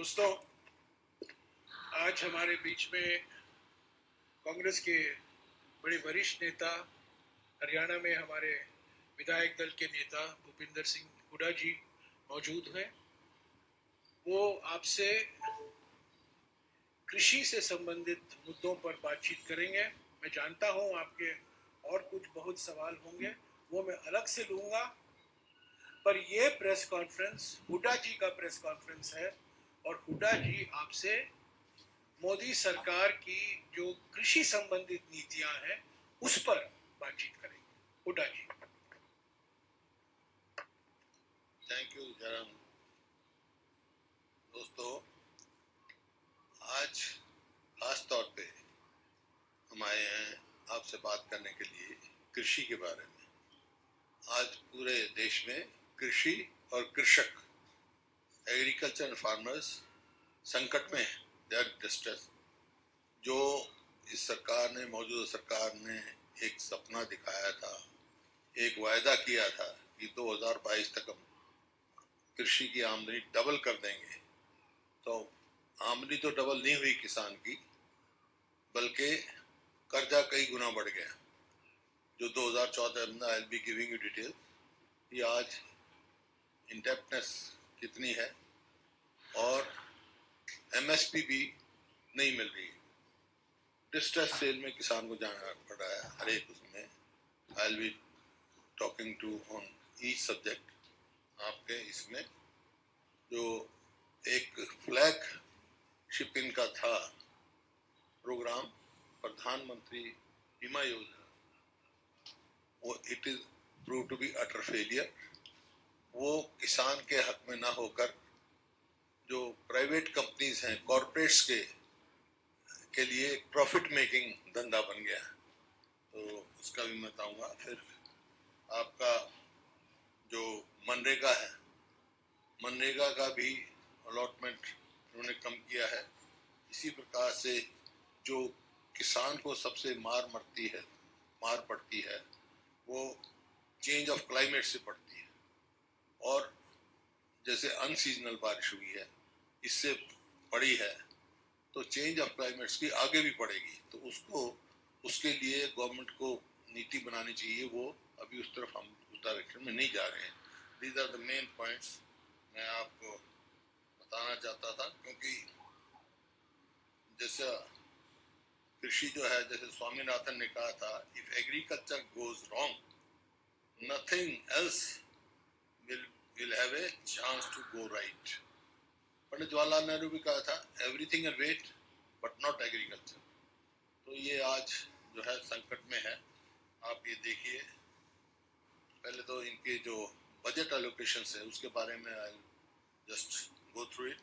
दोस्तों, आज हमारे बीच में कांग्रेस के बड़े वरिष्ठ नेता, हरियाणा में हमारे विधायक दल के नेता भूपिंदर सिंह हुड्डा जी मौजूद हैं। वो आपसे कृषि से संबंधित मुद्दों पर बातचीत करेंगे। मैं जानता हूं आपके और कुछ बहुत सवाल होंगे, वो मैं अलग से लूंगा, पर ये प्रेस कॉन्फ्रेंस हुड्डा जी का प्रेस कॉन्फ्रेंस है और हुड्डा जी आपसे मोदी सरकार की जो कृषि संबंधित नीतियां हैं उस पर बातचीत करेंगे। हुड्डा जी। Thank you Jairam. दोस्तों, आज खास तौर पे हम आए हैं आपसे बात करने के लिए कृषि के बारे में। आज पूरे देश में कृषि और कृषक, एग्रीकल्चर फार्मर्स संकट में हैं, दे आर डिस्ट्रेस। जो इस सरकार ने, मौजूदा सरकार ने एक सपना दिखाया था, एक वायदा किया था कि 2022 तक हम कृषि की आमदनी डबल कर देंगे, तो आमदनी तो डबल नहीं हुई किसान की, बल्कि कर्जा कई गुना बढ़ गया। जो 2014 में, आई will be giving you detail, ये आज इंडेप्टनेस कितनी है और एमएसपी भी नहीं मिल रही। डिस्ट्रेस सेल में किसान को जाना पड़ रहा है हर एक उसमें। I will be talking to on each subject. आपके इसमें जो एक फ्लैग शिप इनका था प्रोग्राम, प्रधानमंत्री बीमा योजना, वो it is prove to be utter failure. वो किसान के हक में ना होकर जो प्राइवेट कंपनीज हैं, कॉरपोरेट्स के लिए एक प्रॉफिट मेकिंग धंधा बन गया, तो उसका भी मैं बताऊंगा। फिर आपका जो मनरेगा है, मनरेगा का भी अलॉटमेंट उन्होंने कम किया है। इसी प्रकार से जो किसान को सबसे मार पड़ती है वो चेंज ऑफ क्लाइमेट से पड़ती है, और जैसे अनसीजनल बारिश हुई है, इससे पड़ी है, तो चेंज ऑफ क्लाइमेट्स की आगे भी पड़ेगी। तो उसके लिए गवर्नमेंट को नीति बनानी चाहिए। वो अभी उस तरफ हम उस डायरेक्शन में नहीं जा रहे हैं। These are the main points मैं आपको बताना चाहता था, क्योंकि जैसा कृषि जो है, जैसे स्वामीनाथन ने कहा था, if agriculture goes wrong nothing else will have a chance to go right. Pandit Jawaharlal Nehru भी कहा था, everything at wait but not agriculture. तो ये आज जो है संकट में है। आप ये देखिए, पहले तो इनके जो बजट एलोकेशंस है उसके बारे में I just go through it.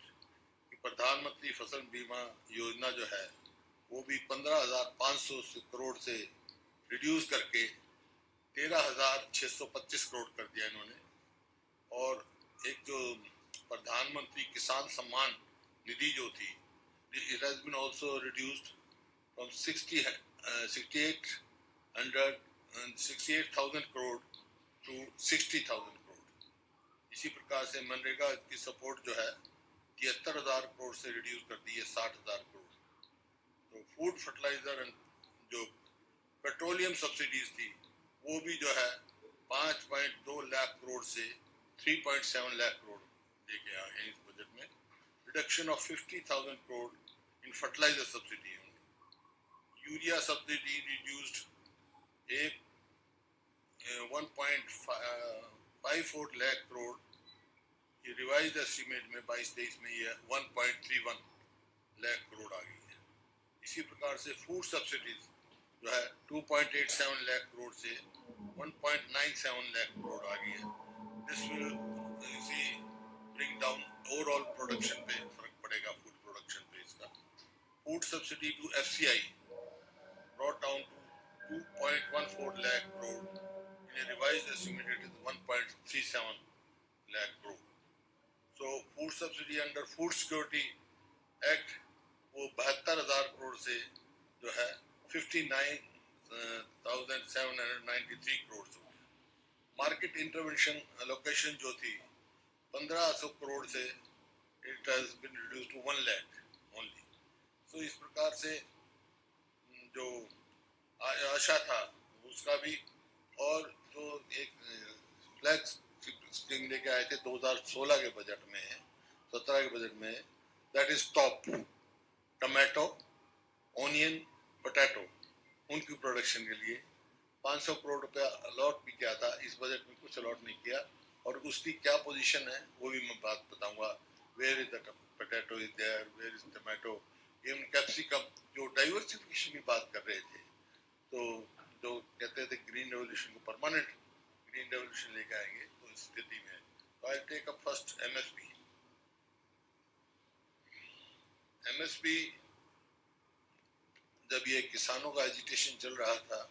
प्रधानमंत्री फसल बीमा योजना जो है वो भी 15,500 करोड़ से रिड्यूस करके 13,625 करोड़ कर दिया इन्होंने। और एक जो प्रधानमंत्री किसान सम्मान निधि जो थी, it has been also reduced from 68,000 crore to 60,000 crore. इसी प्रकार से मनरेगा की सपोर्ट जो है 73,000 करोड़ से रिड्यूस कर दी है 60,000 करोड़। तो फूड फर्टिलाइजर एंड जो पेट्रोलियम सब्सिडीज थी वो भी जो है 5.2 लाख करोड़ से 3.7 लाख करोड़ लेके आ गए इस बजट में। Reduction of 50,000 crore in fertilizer subsidy. Urea subsidy reduced 1.54 lakh crore, ये रिवाइज एस्टीमेट में 22-23 में ये 1.31 लाख करोड़ आ गई है। इसी प्रकार से फूड सब्सिडीज जो है 2.87 लाख करोड़ से 1.97 लाख करोड़ आ गई है। This will bring down overall production पे फर्क पड़ेगा, फूड प्रोडक्शन पे इसका। Food subsidy to FCI brought down to 2.14 lakh crore, in a revised estimate it is 1.37 lakh crore. So food subsidy under Food Security Act वो 72,000 करोड़ से जो है 59,793 करोड़ से। मार्केट इंटरवेंशन एलोकेशन जो थी 1,500 करोड़ से it has been reduced to 1 lakh only. So इस प्रकार से जो आशा था उसका भी, और जो एक फ्लैग स्कीम लेके आए थे 2016 के बजट में, 17 के बजट में, that is top tomato, onion, potato, उनकी प्रोडक्शन के लिए 500 करोड़ रुपया अलॉट भी किया था। इस बजट में कुछ अलॉट नहीं किया, और उसकी क्या पोजीशन है वो भी मैं बात बताऊंगा। Where is the potato is there, where is tomato, even capsicum. जो डाइवर्सिफिकेशन की बात कर रहे थे, तो जो कहते थे ग्रीन रेवोल्यूशन को परमानेंट ग्रीन रेवोल्यूशन लेके आएंगे, तो इस स्थिति में I take up first MSP. MSP जब ये किसानों का एजिटेशन चल रहा था,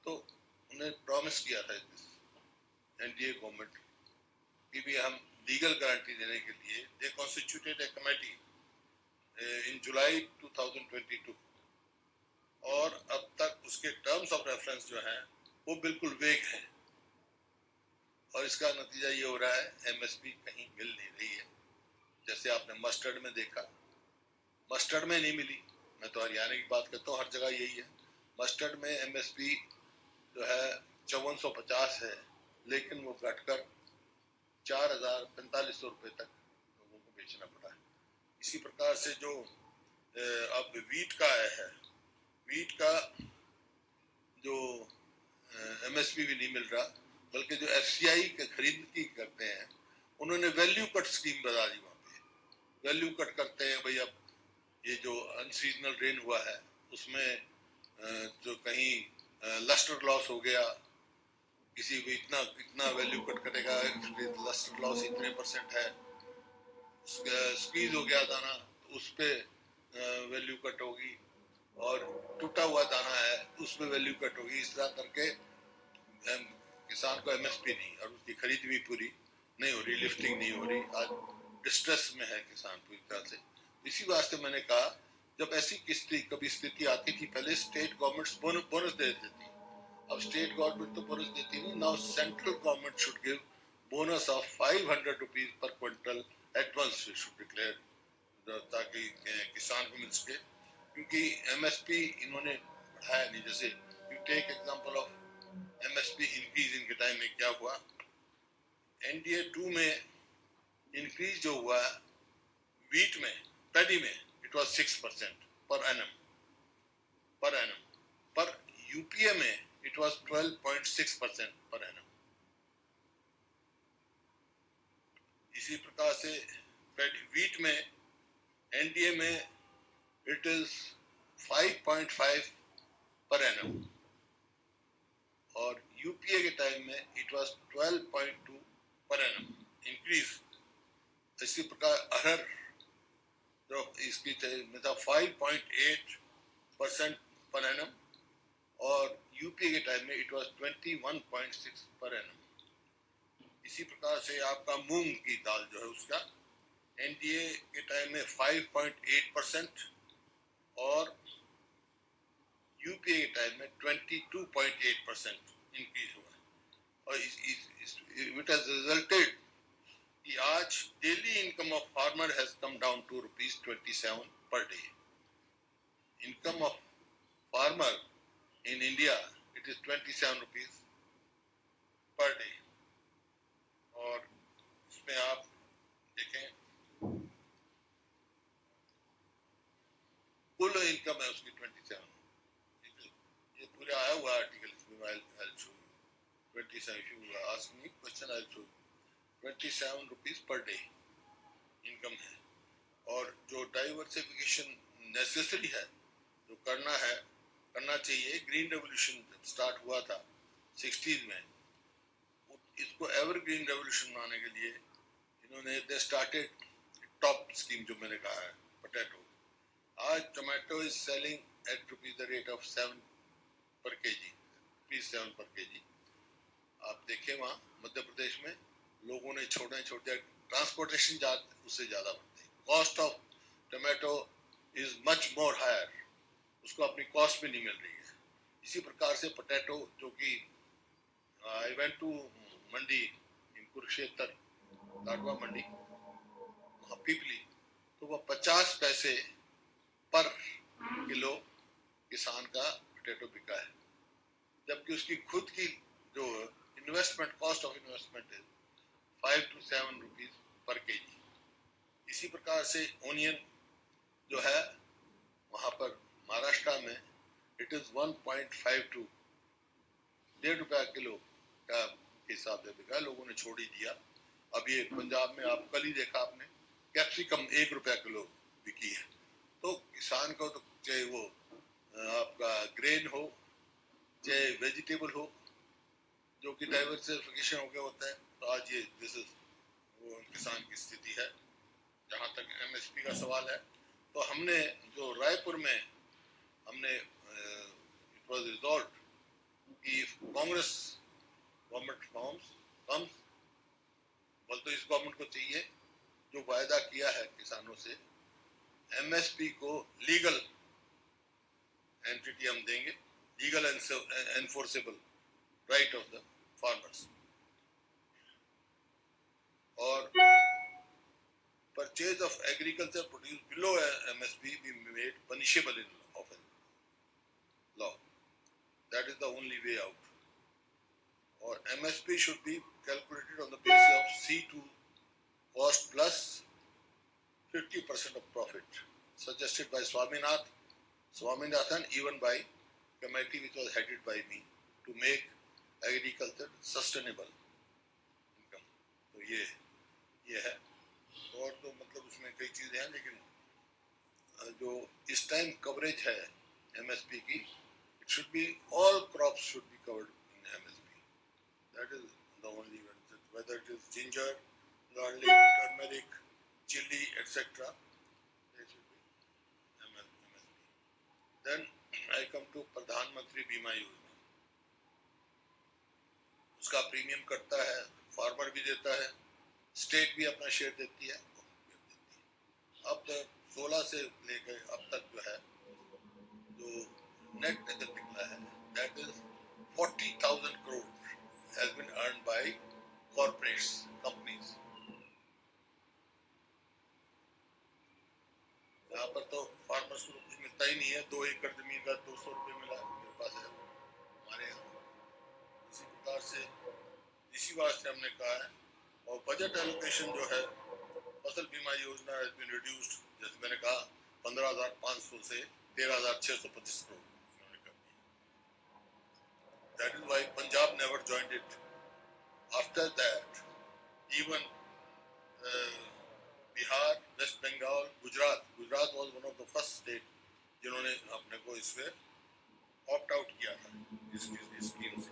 तो उन्हें प्रॉमिस किया था एनडीए गवर्नमेंट कि भी हम लीगल गारंटी देने के लिए, दे कॉन्स्टिट्यूटेड ए कमेटी इन जुलाई 2022, और अब तक उसके टर्म्स ऑफ रेफरेंस जो हैं वो बिल्कुल वेग हैं, और इसका नतीजा ये हो रहा है एमएसपी कहीं मिल नहीं रही है। जैसे आपने मस्टर्ड में देखा, मस्टर्ड में नहीं मिली। मैं तो हरियाणा की बात करता हूँ, हर जगह यही है। मस्टर्ड में एमएसपी जो है 5450 है, लेकिन वो घटकर 4500 रुपये तक लोगों को बेचना पड़ा है। इसी प्रकार से जो अब वीट का आया है, वीट का जो एमएसपी भी नहीं मिल रहा, बल्कि जो एफसीआई के खरीद की करते हैं, उन्होंने वैल्यू कट स्कीम बता दी। वहाँ पे वैल्यू कट करते हैं भाई। अब ये जो अनसीजनल रेन हुआ है उसमें जो कहीं लस्टर लॉस हो गया, किसी को इतना इतना वैल्यू कट करेगा, लस्टर लॉस इतने % है, स्क्वीज हो गया दाना तो उस पर वैल्यू कट होगी, और टूटा हुआ दाना है उस पर वैल्यू कट होगी। इस तरह करके किसान को एमएसपी नहीं, और उसकी खरीद भी पूरी नहीं हो रही, लिफ्टिंग नहीं हो रही। आज डिस्ट्रेस में है किसान पूरी तरह से। इसी वास्ते मैंने कहा, जब ऐसी कभी स्थिति आती थी, पहले स्टेट गवर्नमेंट्स बोनस दे देती थी, अब स्टेट गवर्नमेंट तो बोनस देती नहीं। Now central government should give bonus of 500 rupees per quintal advance should declare, ताकि किसान को मिल सके, क्योंकि एमएसपी इन्होंने बढ़ाया नहीं। जैसे you take example of MSP increase, इनके टाइम में क्या हुआ, एनडीए 2 में इंक्रीज जो हुआ वीट में, पैडी में, इट वाज 6% पर एनम, पर यूपीए में इट वाज 12.6% पर एनम। इसी प्रकार से वीट में एनडीए में इट इज 5.5 पर एनम, और यूपीए के टाइम में it was 12.2 per annum increase. इसी प्रकार अरहर जो इसकी में था 5.8% पर एनम, और यूपीए के टाइम में इट वाज 21.6 पर एनम। इसी प्रकार से आपका मूंग की दाल जो है उसका एनडीए के टाइम में 5.8%, और यूपीए के टाइम में 22.8% इंक्रीज हुआ। और इट हैज रिजल्टेड कि आज daily income of farmer has come down to ₹27 per day. Income of farmer in India it is 27 rupees per day, और इसमें आप देखें कुल इनकम है उसकी 27। ये पूरा आया हुआ आर्टिकल इसमें, I'll show you 27, if you ask me question I'll show you 27 rupees per day income है। और जो डाइवर्सिफिकेशन नेसेसरी है, जो करना चाहिए, ग्रीन रेवोल्यूशन जब स्टार्ट हुआ था 60s में, इसको एवरग्रीन रेवोल्यूशन बनाने के लिए इन्होंने दे स्टार्टेड टॉप स्कीम जो मैंने कहा है, पोटैटो। आज tomato is selling at rupees the rate of 7 पर केजी, ₹7 पर केजी। आप देखें वहाँ मध्य प्रदेश में लोगों ने छोटे ट्रांसपोर्टेशन उससे ज़्यादा बढ़ती है। Cost of tomato is much more higher, उसको अपनी कॉस्ट भी नहीं मिल रही है। इसी प्रकार से पोटैटो, जो कि आई वेंट टू मंडी इन कुरुक्षेत्र, लाडवा मंडी, वहाँ पीपली, तो वह 50 पैसे पर किलो किसान का पोटैटो बिका है, जबकि उसकी खुद की जो इन्वेस्टमेंट, कॉस्ट ऑफ इन्वेस्टमेंट है 5 to 7 रुपीज पर केजी। इसी प्रकार से ओनियन जो है वहाँ पर महाराष्ट्र में इट इज 1.52, 1.5 रुपया किलो का हिसाब से बिका, लोगों ने छोड़ ही दिया। अब ये पंजाब में आप कल ही देखा आपने, कैप्सिकम 1 रुपया किलो बिकी है। तो किसान को तो चाहे वो आपका ग्रेन हो चाहे वेजिटेबल हो, जो कि डाइवर्सिफिकेशन हो गया होता है, तो आज ये दिस इज वो किसान की स्थिति है। जहाँ तक एमएसपी का सवाल है, तो हमने जो रायपुर में हमने इट वाज रिजॉल्व कि कांग्रेस गवर्नमेंट कम्स, बल तो इस गवर्नमेंट को चाहिए जो वायदा किया है किसानों से, एमएसपी को लीगल एंटिटी हम देंगे, legal enforceable right of the farmers, और purchase of agriculture produce below MSP be made punishable in law. That is the only way out. Or MSP should be calculated on the basis of C2 cost plus 50% of profit, suggested by Swaminathan, even by committee which was headed by me, to make agriculture sustainable income. तो ये है। और तो मतलब उसमें कई चीजें हैं, लेकिन जो इस टाइम कवरेज है एमएसपी की, it should be all crops should be covered in MSP. That is the only one, whether it is ginger, garlic, turmeric, chilli etcetera, they should be MSP. Then I come to प्रधानमंत्री बीमा योजना। उसका premium कटता है, farmer भी देता है, state भी अपना शेयर देती है। अब तक 16 से लेकर अब तक जो है, जो नेट इनकम निकला है, that is 40,000 crore has been earned by corporates, companies. यहाँ पर तो फार्मर्स को कुछ मिलता ही नहीं है। 2 एकड़ जमीन का 200 रुपये मिला मेरे पास है हमारे यहाँ। इसी प्रकार से इसी वास्ते हमने कहा है, और बजट एलोकेशन जो है फसल बीमा योजना हैज बीन रिड्यूस्ड, जैसे मैंने कहा 15,500 से 13,625 करोड़ उन्होंने कर दिया। That is why Punjab never joined it. After that even Bihar, west Bengal, Gujarat was one of the first state जिन्होंने अपने को इसमें ऑप्ट आउट किया था इस स्कीम से।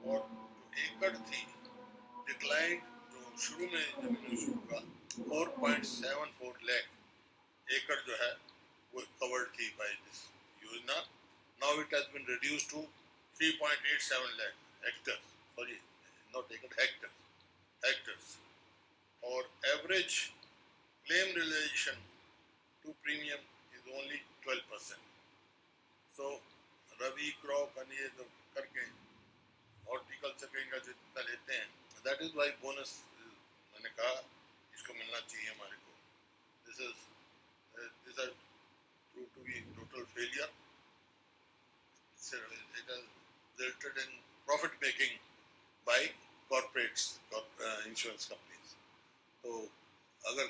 और जो एकड़ थी डिक्लाइन, जो शुरू में जमीन शुरू का 4.74 लाख एकड़ जो है वो कवर्ड थी बाय दिस योजना। Now it has been reduced to 3.87 lakh hectare, sorry not acre, hectares. और average claim realization to premium is only 12%। So rabi crop और ये तो करके हॉर्टिकल्चर का इनका जितना लेते हैं, दैट इज वाई बोनस मैंने कहा इसको मिलना चाहिए हमारे को। This are prove to be total failure. It has resulted in profit making by corporates, insurance companies. तो अगर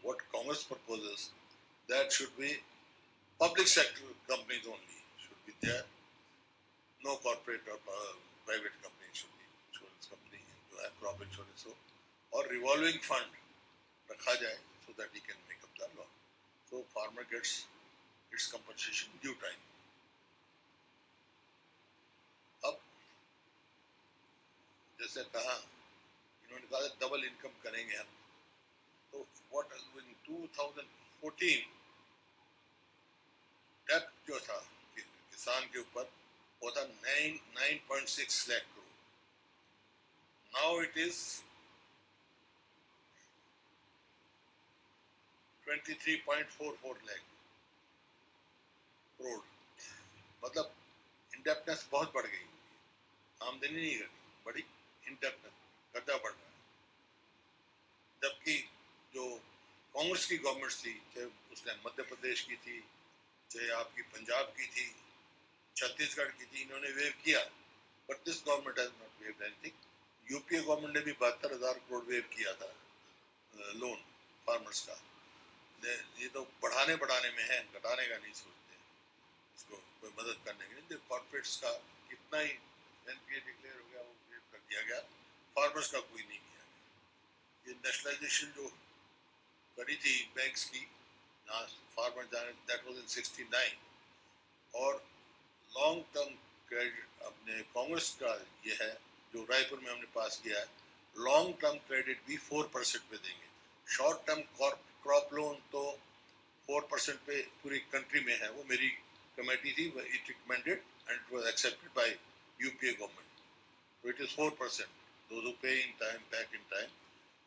what Congress proposes, that should be public sector companies only should be there, no corporate or private company should be insurance company जो है crop insurance हो, और revolving fund रखा जाए so that he can make up the law, so farmer gets its compensation due time. अब जैसे कहा इन्होंने कहा डबल इनकम करेंगे हम, तो what in 2014 डेप्थ जो था किसान के ऊपर वो था 9.6 lakh crore. Now it is 23.44 lakh crore. मतलब इंडेप्टनेस बहुत बढ़ गई, आमदनी नहीं घटी, बड़ी इंडेप्टनेस, कर्जा बढ़ रहा है। जबकि कांग्रेस की गवर्नमेंट थी, चाहे उसने मध्य प्रदेश की थी, चाहे आपकी पंजाब की थी, छत्तीसगढ़ की थी, इन्होंने वेव किया, but this government has not waived anything. UPA government ने भी 72,000 करोड़ वेव किया था लोन फार्मर्स का। ये तो बढ़ाने में है, घटाने का नहीं सोचते, इसको कोई मदद करने के लिए। कॉर्पोरेट्स का कितना ही एनपीए डिक्लेयर हो गया, वो वेव कर दिया गया, फार्मर्स का कोई नहीं किया गया। ये नेशनलाइजेशन जो करी थी बैंक्स की, फार्मर जाने, दैट वाज इन 69। और लॉन्ग टर्म क्रेडिट अपने कांग्रेस का ये है जो रायपुर में हमने पास किया है, लॉन्ग टर्म क्रेडिट भी 4% पे देंगे। शॉर्ट टर्म क्रॉप लोन तो 4% पे पूरी कंट्री में है, वो मेरी कमेटी थी, it recommended and it was accepted by UPA government, so it is 4%, those who pay in time, back in time.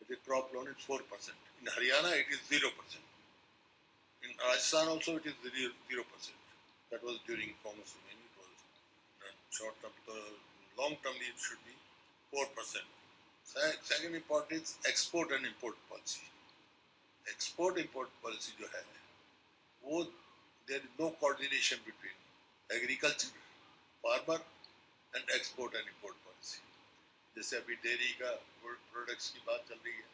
It is crop loan, it's 4%. In Haryana it is 0%. In Rajasthan also it is 0%. That was during Congress reign, it was short term, long term it should be 4%. Second important is export and import policy. Export import policy जो है वो, there is no coordination between agriculture, farmer and export and import policy. जैसे अभी dairy का products की बात चल रही है,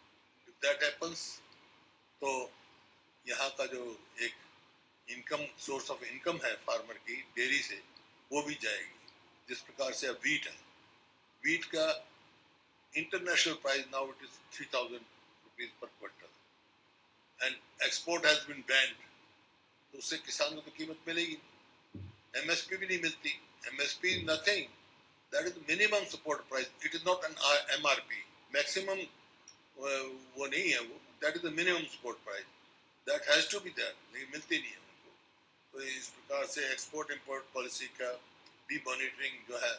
if that happens तो यहाँ का जो एक इनकम, सोर्स ऑफ इनकम है फार्मर की डेयरी से, वो भी जाएगी। जिस प्रकार से अब वीट है, वीट का international price now it is 3,000 rupees per quintal and export has been banned, तो उससे किसानों को कीमत मिलेगी, एमएसपी भी नहीं मिलती। MSP nothing, that is minimum support price, it is not an MRP, maximum वो नहीं है, वो that is the minimum support price, that has to be there, लेकिन मिलती नहीं है उनको। तो इस प्रकार से एक्सपोर्ट इंपोर्ट पॉलिसी का भी मॉनिटरिंग जो है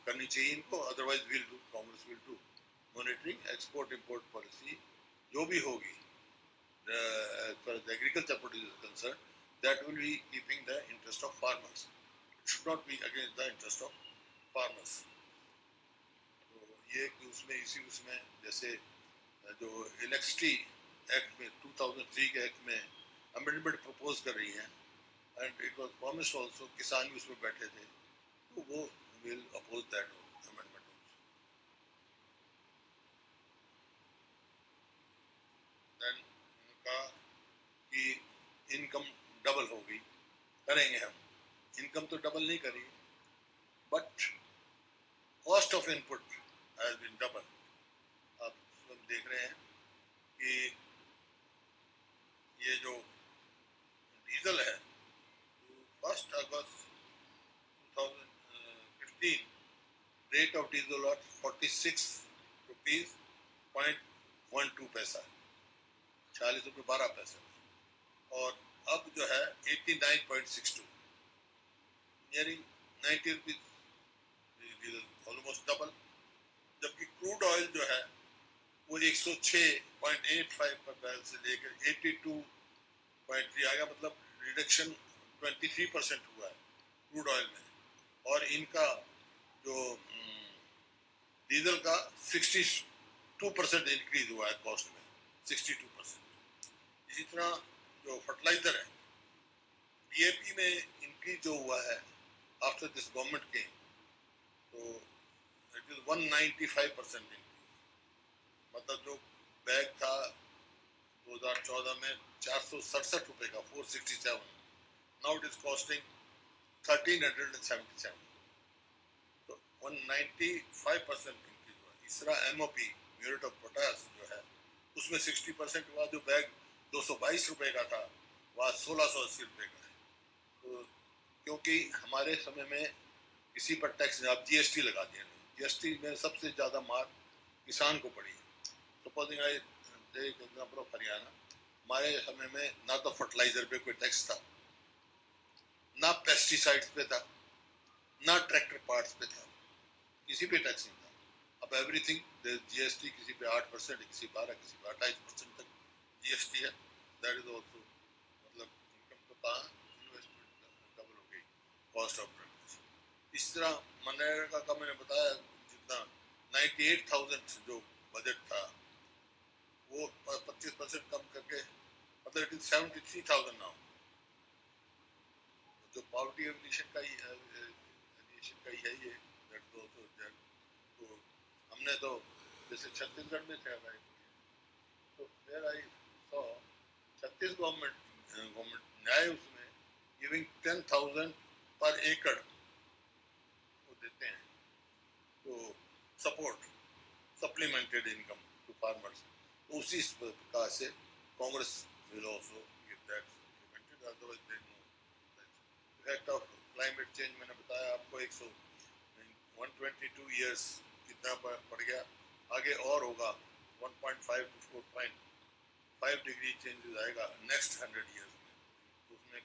करनी चाहिए इनको, otherwise will do, Congress will do monitoring export import policy जो भी होगी agriculture produce concern, that will be keeping the interest of farmers, it should not be against the interest of farmers. तो ये कि उसमें इसी उसमें जैसे जो इलेक्ट्रिसिटी एक्ट में 2003 के एक्ट में अमेंडमेंट प्रपोज कर रही है, and it was promised also, किसान भी उसमें बैठे थे, तो वो will oppose that amendment also. Then उनका कि इनकम डबल होगी, करेंगे हम, इनकम तो डबल नहीं करी, but cost of input has been double. आप सब देख रहे हैं कि ये जो डीजल है, 1 अगस्त 2015 rate of diesel of 46 rupees 0.12 पैसा, 40 रुपये 12 पैसा, और अब जो है 89.62, नियरिंग 90 रुपीज, ऑलमोस्ट डबल। जबकि क्रूड ऑयल जो है वो 106.85 पर बैरल से लेकर 82.3 आ गया, मतलब रिडक्शन 23% हुआ है क्रूड ऑयल में, और इनका जो डीजल का 62% इंक्रीज हुआ है कॉस्ट में, 62%। इसी तरह जो फर्टिलाइजर है, डीएपी में इंक्रीज जो हुआ है आफ्टर दिस गवर्नमेंट के, तो इट इज 195% इंक्रीज, मतलब जो बैग था 2014 में 467 रुपए का, 467, नाउ इट इज कॉस्टिंग 1377, तो 195% इंक्रीज हुआ। तीसरा एमओपी, म्यूरेट ऑफ पोटाश जो है, उसमें 60% हुआ, जो बैग 222 रुपए का था वह 1680 रुपए का है। तो क्योंकि हमारे समय में किसी पर टैक्स, आप जीएसटी लगा दिया, जीएसटी में सबसे ज्यादा मार किसान को पड़ी। Supposing I take example of Haryana, हमारे समय में ना तो फर्टिलाइजर पे कोई टैक्स था, ना पेस्टिसाइड्स पे था, ना ट्रैक्टर पार्ट्स पे था, किसी पे टैक्स नहीं था। अब एवरीथिंग जीएसटी, किसी पे 8%, किसी 12, किसी पे 28% तक जीएसटी है। दैट इज ऑल्सो, मतलब इनकम तो कहाँ, इन्वेस्टमेंट डबल हो गई, कॉस्ट ऑफ प्रोडक्शन। इस तरह मनरेगा का मैंने बताया, जितना 98,000 जो बजट था वो 25% कम करके 73,000 now. जो पॉवर्टी एलिमिनेशन का ही है ये दैट also that तो हमने तो जैसे छत्तीसगढ़ में थे भाई, तो देयर आई सॉ छत्तीस गवर्नमेंट न्याय उसमें गिविंग 10,000 पर एकड़ वो देते हैं तो support supplemented income to farmers. उसी प्रकार से Congress will also give that supplemented, otherwise they no effect of climate change. मैंने बताया आपको 122 इयर्स कितना बढ़ गया, आगे और होगा 1.5 to 4.5 डिग्री चेंजेस आएगा नेक्स्ट 100 इयर्स में. तो उसमें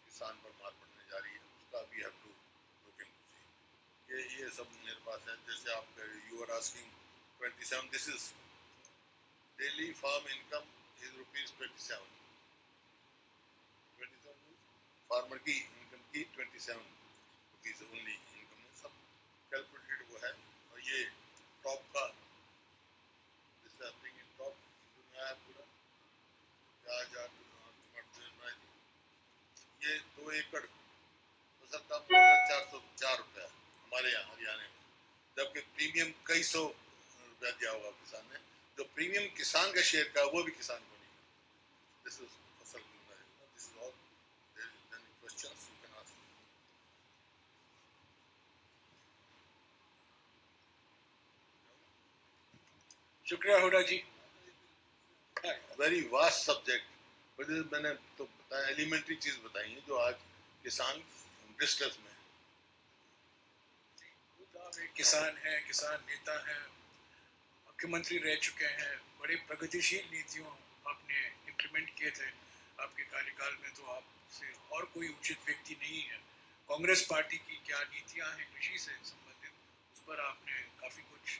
किसान पर मार पड़ने जा रही है, उसका भी हैव टू लुक इनटू. ये सब मेरे पास है. जैसे आप you are asking 27, this is daily farm income is ₹27. Farmer की इनकम की 27 रुपीज ओनली इनकम है. सब कैलकुलेटेड वो है. और ये टॉप का टॉप है पूरा ये 2 एकड़ हो सकता 404 रुपया हमारे यहाँ हरियाणा में, जबकि प्रीमियम कई सौ रुपया दिया होगा किसान ने. जो प्रीमियम किसान का शेयर का वो भी किसान को नहीं. दिस इज फसल बीमा. This is all. Questions you can ask. शुक्रिया हुडा जी. वेरी वास्ट सब्जेक्ट, बट मैंने तो बताया एलिमेंट्री चीज बताई है जो आज किसान डिस्ट्रेस में. किसान है, किसान नेता है, मुख्यमंत्री रह चुके हैं, बड़े प्रगतिशील नीतियों आपने इम्प्लीमेंट किए थे आपके कार्यकाल में. तो आपसे और कोई उचित व्यक्ति नहीं है. कांग्रेस पार्टी की क्या नीतियां हैं कृषि से संबंधित, उस पर आपने काफ़ी कुछ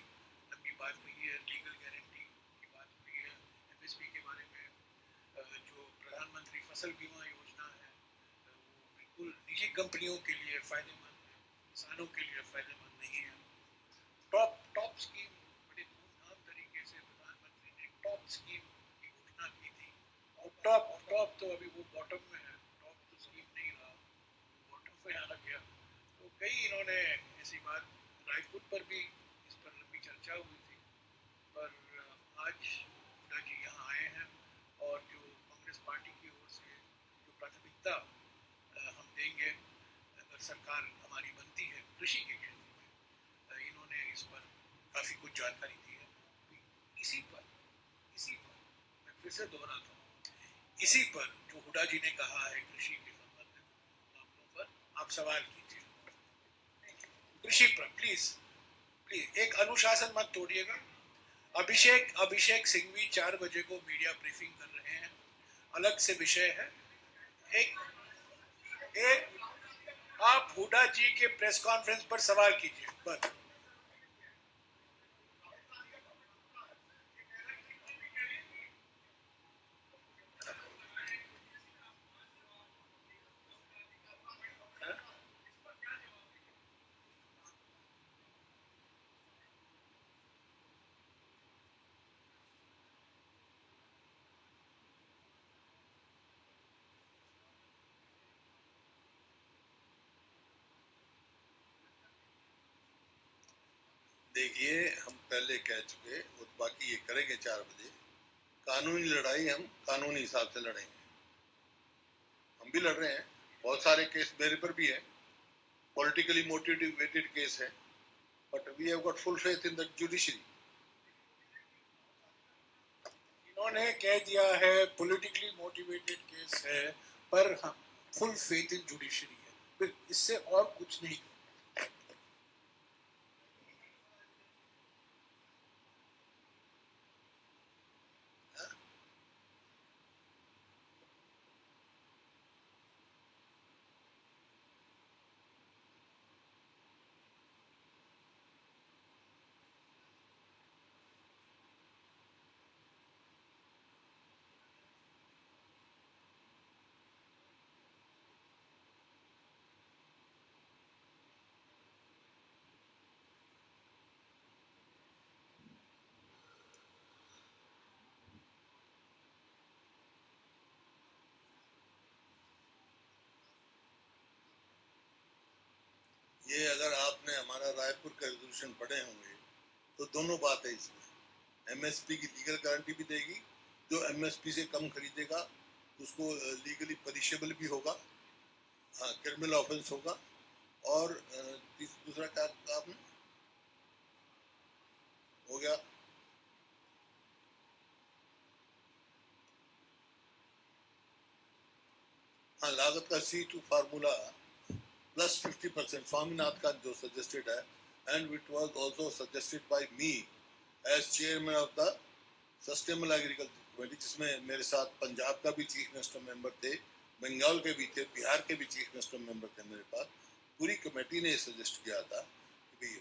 लंबी बात कही है. लीगल गारंटी की बात हुई है, एमएसपी के बारे में. जो प्रधानमंत्री फसल बीमा योजना है वो बिल्कुल निजी कंपनियों के लिए फ़ायदेमंद है, किसानों के लिए फ़ायदेमंद नहीं है. टॉप स्कीम बड़े धूमधाम तरीके से प्रधानमंत्री ने टॉप स्कीम की घोषणा की थी. और टॉप तो अभी वो बॉटम में है. टॉप तो स्कीम नहीं रहा, बॉटम में आ गया. तो कई इन्होंने ऐसी बात, रायपुर पर भी इस पर लंबी चर्चा हुई थी. पर आज हुडा जी यहाँ आए हैं और जो कांग्रेस पार्टी की ओर से जो प्राथमिकता हम देंगे अगर सरकार हमारी बनती है कृषि के क्षेत्र में, इन्होंने इस पर काफ़ी कुछ जानकारी दी है. इसी पर मैं फिर से दोहराता हूँ, इसी पर जो हुडा जी ने कहा है कृषि के संबंधित मामलों पर आप सवाल कीजिए. कृषि पर प्लीज एक अनुशासन मत तोड़िएगा. अभिषेक सिंघवी 4 बजे को मीडिया ब्रीफिंग कर रहे हैं, अलग से विषय है. एक आप हुडा जी के प्रेस कॉन्फ्रेंस पर सवाल कीजिए बस. देखिए हम पहले कह चुके और बाकी ये करेंगे 4 बजे. कानूनी लड़ाई हम कानूनी हिसाब से लड़ेंगे. हम भी लड़ रहे हैं, बहुत सारे केस मेरे पर भी है, पॉलिटिकली मोटिवेटेड केस है, but we have got full faith in the judiciary. इन्होंने कह दिया है पॉलिटिकली मोटिवेटेड केस है, पर फुल फेथ इन जुडिशरी है. फिर इससे और कुछ नहीं. ये अगर आपने हमारा रायपुर का रेजोल्यूशन पढ़े होंगे तो दोनों बात है इसमें। एमएसपी की लीगल गारंटी भी देगी, जो एमएसपी से कम खरीदेगा उसको लीगली पनिशेबल भी होगा, हाँ क्रिमिनल ऑफेंस होगा। और दूसरा क्या आपने हो गया, हाँ लागत का C2 फार्मूला प्लस 50%, स्वामीनाथ का जो सजेस्टेड है, and it was also suggested by me as chairman of the sustainable agriculture committee, जिसमें मेरे साथ पंजाब का भी चीफ मिनिस्टर मेंबर थे, बंगाल के भी थे, बिहार के भी चीफ मिनिस्टर मेंबर थे मेरे पास। पूरी कमेटी ने सजेस्ट किया था कि भाई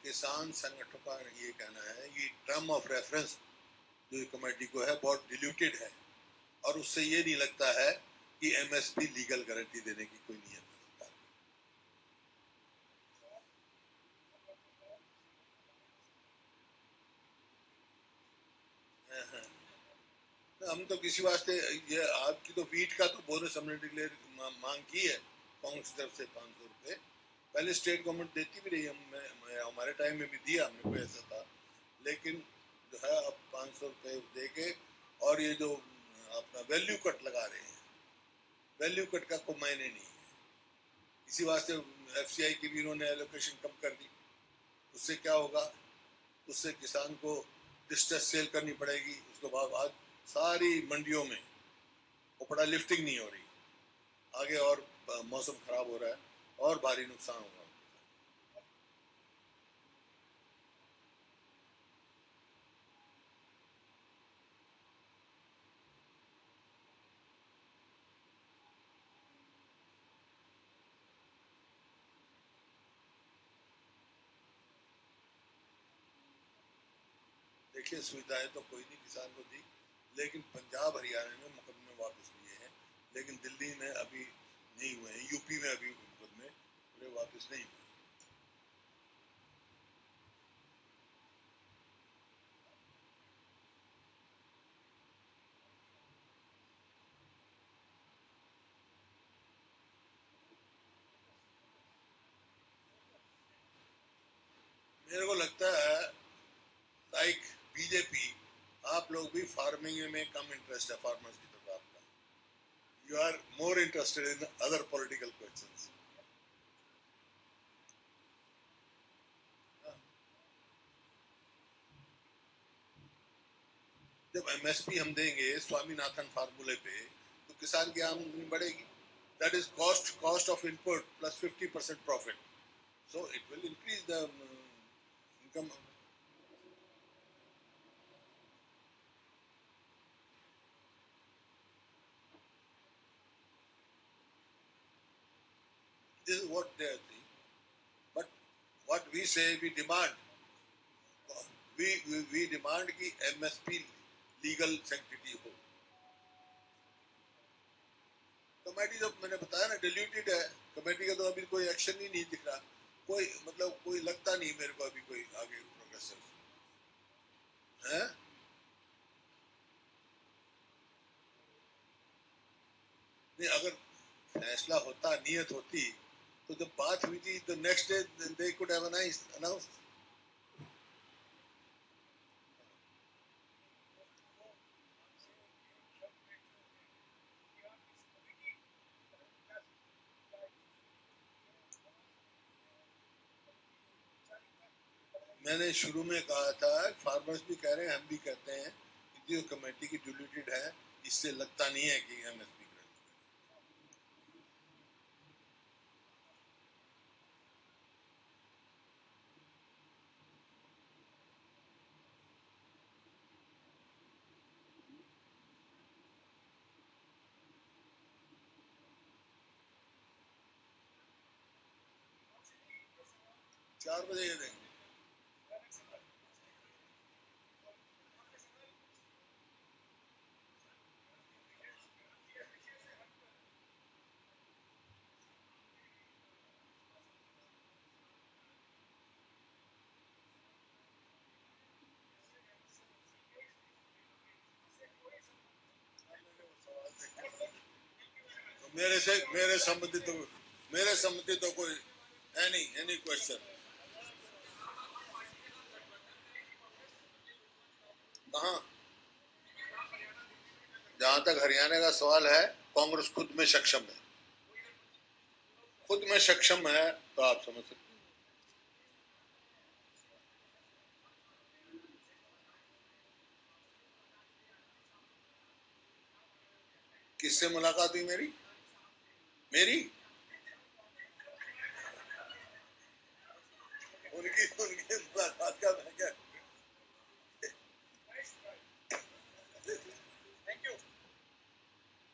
किसान संगठनों का ये कहना है, ये टर्म ऑफ रेफरेंस जो कमेटी को है बहुत डिल्यूटेड है, और उससे ये नहीं लगता है कि एमएसपी लीगल गारंटी देने की कोई नियत है। हम तो किसी वास्ते, ये आपकी तो वीट का तो बोनस हमने डिक्लेयर मांग की है कांग्रेस की तरफ से 500 रुपए, पहले स्टेट गवर्नमेंट देती भी रही, हमारे टाइम में भी दिया हमने, कोई ऐसा था, लेकिन जो है अब 500 रुपए दे के, और ये जो अपना वैल्यू कट लगा रहे हैं, वैल्यू कट का कोई मायने नहीं है। इसी वास्ते एफसीआई की भी इन्होंने एलोकेशन कम कर दी। उससे क्या होगा, उससे किसान को डिस्ट्रेस सेल करनी पड़ेगी, उसके बाद आज सारी मंडियों में कपड़ा लिफ्टिंग नहीं हो रही, आगे और मौसम खराब हो रहा है और भारी नुकसान होगा। देखिए सुविधाएं तो कोई नहीं किसान को दी, लेकिन पंजाब हरियाणा में मुकदमे वापस लिए हैं, लेकिन दिल्ली में अभी नहीं हुए हैं, यूपी में अभी मुकदमे पूरे वापस नहीं हुए। मेरे को लगता है लाइक बीजेपी, आप लोग भी फार्मिंग में कम इंटरेस्ट है फार्मर्स की तरफ आपका, you are more interested in other political questions. जब एमएसपी हम देंगे स्वामीनाथन फार्मूले पे, तो किसान की आमदनी बढ़ेगी, that is cost of input plus 50% profit, so it will increase the income. This is what they are saying, but what we say, we demand कि MSP लीगल सेंटिटी हो। कमेटी जो मैंने बताया ना डिल्यूटेड है, कमेटी का तो अभी कोई एक्शन ही नहीं दिख रहा, कोई मतलब कोई लगता नहीं मेरे को अभी कोई आगे प्रोग्रेस है। नहीं, अगर फैसला होता, नियत होती, तो जब बात हुई थी तो next day they could have announce. मैंने शुरू में कहा था, फार्मर्स भी कह रहे हैं, हम भी कहते हैं कि जो कमेटी की डिल्यूटेड है, इससे लगता नहीं है कि एमएसपी। 4 बजे देंगे। मेरे संबंधी तो कोई एनी क्वेश्चन कहाँ। जहां तक हरियाणा का सवाल है, कांग्रेस खुद में सक्षम है, तो आप समझ सकते हैं। किससे मुलाकात हुई मेरी उनकी